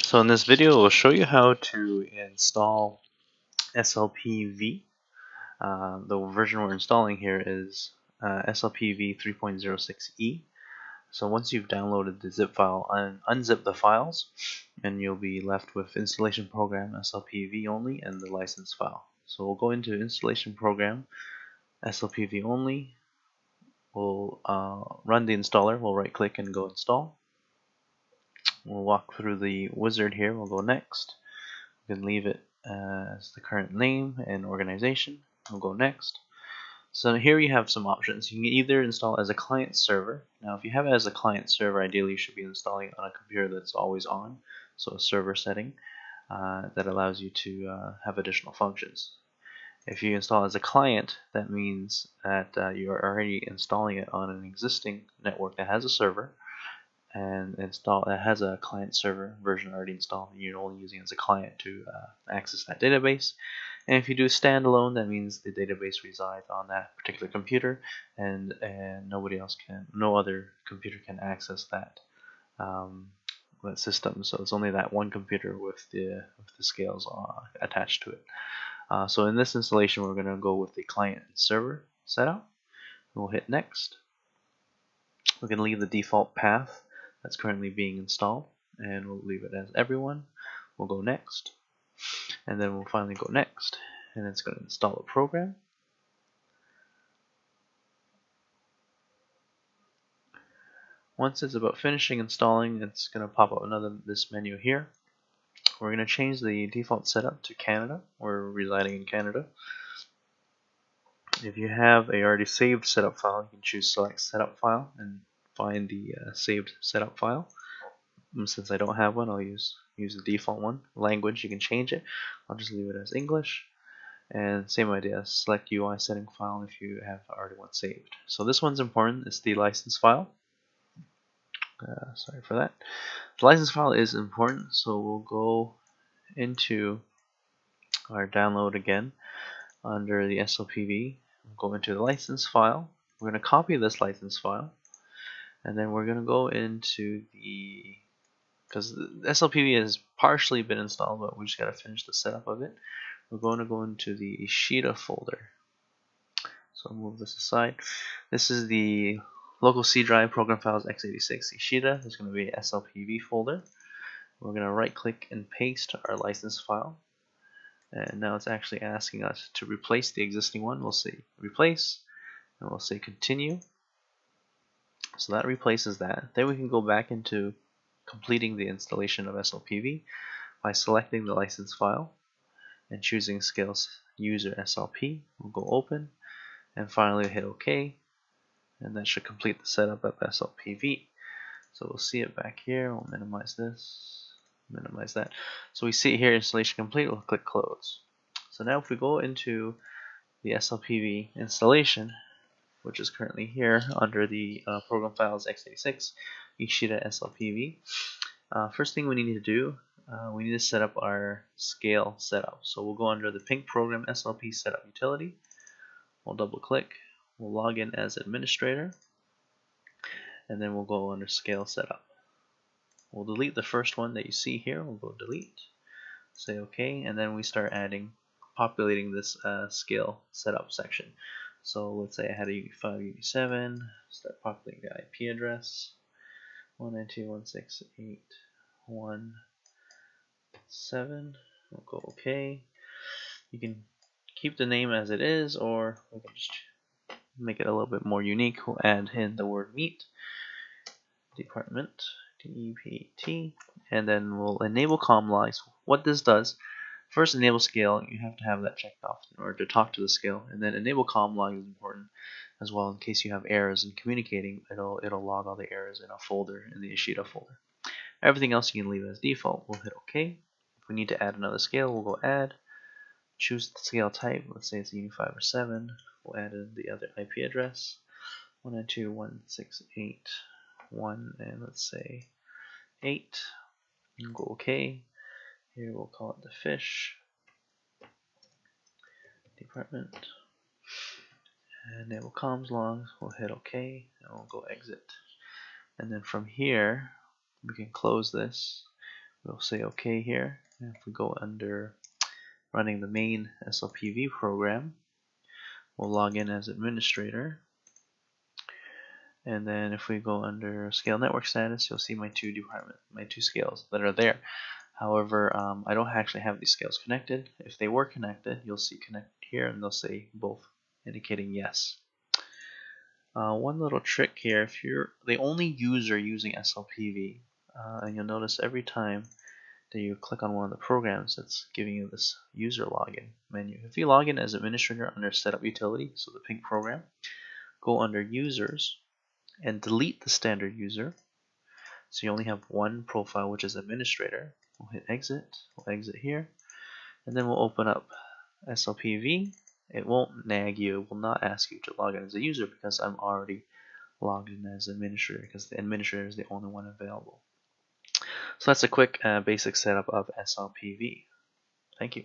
So in this video, we'll show you how to install SLP-V. The version we're installing here is SLP-V 3.06e. So once you've downloaded the zip file, unzip the files, and you'll be left with installation program SLP-V only and the license file. So we'll go into installation program SLP-V only. We'll run the installer. We'll right click and go install. We'll walk through the wizard here. We'll go next. We can leave it as the current name and organization. We'll go next. So here you have some options. You can either install as a client server. Now if you have it as a client server, ideally you should be installing it on a computer that's always on. So a server setting that allows you to have additional functions. If you install as a client, that means that you are already installing it on an existing network that has a server and that has a client server version already installed, and you're only using it as a client to access that database. And if you do standalone, that means the database resides on that particular computer, and no other computer can access that system. So it's only that one computer with the scales attached to it. So in this installation, we're going to go with the client and server setup. We'll hit next. We can leave the default path that's currently being installed, and we'll leave it as everyone. We'll go next, and then we'll finally go next, and it's going to install a program. Once it's about finishing installing, it's going to pop up this menu here. We're going to change the default setup to Canada. We're residing in Canada. If you have a already saved setup file, you can choose select setup file and find the saved setup file. Since I don't have one, I'll use the default one. Language, you can change it. I'll just leave it as English. And same idea, select UI setting file if you have already one saved. So this one's important. It's the license file. Sorry for that. The license file is important, so we'll go into our download again under the SLP-V. We'll go into the license file. We're going to copy this license file, and then we're going to go into because the SLP-V has partially been installed, but we just got to finish the setup of it. We're going to go into the Ishida folder. So I'll move this aside. This is the local C drive program files x86 Ishida. There's going to be an SLP-V folder. We're going to right click and paste our license file. And now it's actually asking us to replace the existing one. We'll say replace, and we'll say continue. So that replaces that. Then we can go back into completing the installation of SLP-V by selecting the license file and choosing Scales User SLP. We'll go open and finally hit OK, and that should complete the setup of SLP-V. So we'll see it back here. We'll minimize this, minimize that. So we see it here, installation complete. We'll click close. So now if we go into the SLP-V installation, which is currently here under the program files x86 Ishida SLP-V, first thing we need to do, we need to set up our scale setup. So we'll go under the pink program SLP setup utility. We'll double click. We'll log in as administrator, and then we'll go under scale setup. We'll delete the first one that you see here. We'll go delete, say OK, and then we start populating this scale setup section. So let's say I had a UE5, UE7, start populating the IP address 192.168.1.7. We'll go OK. You can keep the name as it is, or we can just make it a little bit more unique. We'll add in the word meet, department, DEPT, and then we'll enable comm logs. What this does, first enable scale, you have to have that checked off in order to talk to the scale, and then enable comm log is important as well in case you have errors in communicating. It'll log all the errors in a folder, in the Ishida folder. Everything else you can leave as default. We'll hit OK. If we need to add another scale, we'll go add, choose the scale type. Let's say it's UE5 or 7. We'll add in the other IP address 192.168.1, and let's say 8. And go OK. Here we'll call it the fish department. Enable comms logs. We'll hit OK, and we'll go exit. And then from here we can close this. We'll say OK here. And if we go under running the main SLP-V program, we'll log in as administrator. And then if we go under scale network status, you'll see my two scales that are there. However, I don't actually have these scales connected. If they were connected, you'll see connected here, and they'll say both, indicating yes. One little trick here, if you're the only user using SLP-V, and you'll notice every time that you click on one of the programs, it's giving you this user login menu. If you log in as administrator under setup utility, so the pink program, go under users and delete the standard user. So you only have one profile, which is administrator. We'll hit exit. We'll exit here, and then we'll open up SLP-V. It won't nag you. It will not ask you to log in as a user because I'm already logged in as administrator, because the administrator is the only one available. So that's a quick basic setup of SLP-V. Thank you.